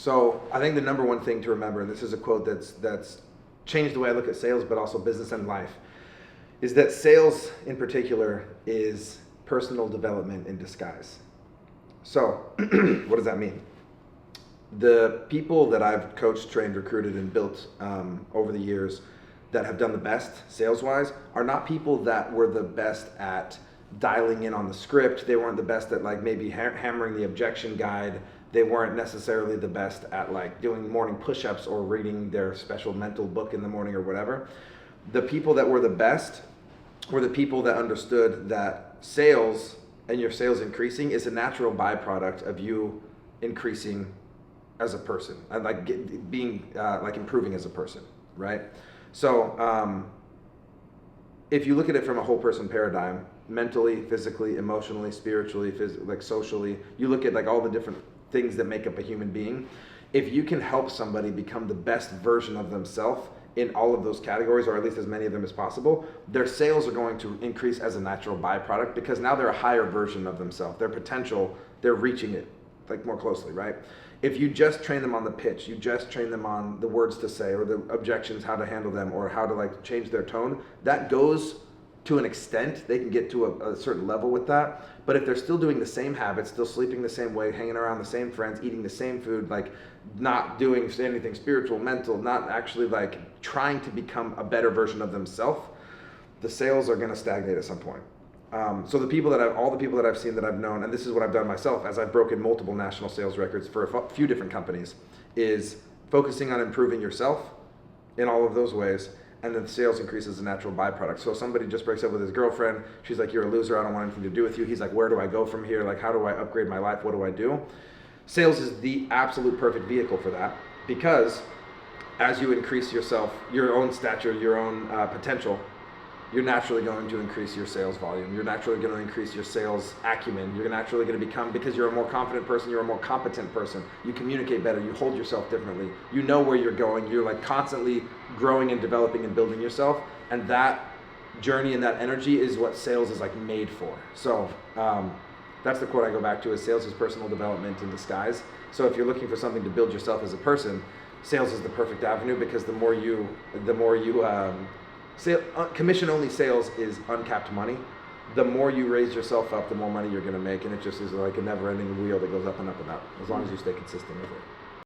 So I think the number one thing to remember, and this is a quote that's changed the way I look at sales, but also business and life, is that sales in particular is personal development in disguise. So what does that mean? The people that I've coached, trained, recruited, and built over the years that have done the best sales-wise are not people that were the best at dialing in on the script. They weren't the best at like maybe hammering the objection guide. They weren't necessarily the best at like doing morning push-ups or reading their special mental book in the morning or whatever. The people that were the best were the people that understood that sales and your sales increasing is a natural byproduct of you increasing as a person and like being like improving as a person, right? So if you look at it from a whole person paradigm, mentally, physically, emotionally, spiritually, like socially, you look at like all the different things that make up a human being. If you can help somebody become the best version of themselves in all of those categories, or at least as many of them as possible, their sales are going to increase as a natural byproduct because now they're a higher version of themselves. Their potential, they're reaching it like more closely, right? If you just train them on the pitch, you just train them on the words to say or the objections, how to handle them, or how to like change their tone, that goes to an extent. They can get to a certain level with that. But if they're still doing the same habits, still sleeping the same way, hanging around the same friends, eating the same food, like not doing anything spiritual, mental, not actually like trying to become a better version of themselves, the sales are going to stagnate at some point. So all the people that I've seen, that I've known, and this is what I've done myself as I've broken multiple national sales records for a few different companies, is focusing on improving yourself in all of those ways, and then sales increase as a natural byproduct. So if somebody just breaks up with his girlfriend, she's like, you're a loser, I don't want anything to do with you. He's like, where do I go from here? Like, how do I upgrade my life? What do I do? Sales is the absolute perfect vehicle for that, because as you increase yourself, your own stature, your own potential, you're naturally going to increase your sales volume. You're naturally going to increase your sales acumen. You're naturally going to become, because you're a more confident person, you're a more competent person. You communicate better. You hold yourself differently. You know where you're going. You're like constantly growing and developing and building yourself. And that journey and that energy is what sales is like made for. So that's the quote I go back to, is sales is personal development in disguise. So if you're looking for something to build yourself as a person, sales is the perfect avenue, because the more you commission-only sales is uncapped money. The more you raise yourself up, the more money you're going to make, and it just is like a never-ending wheel that goes up and up and up, as long as you stay consistent with it.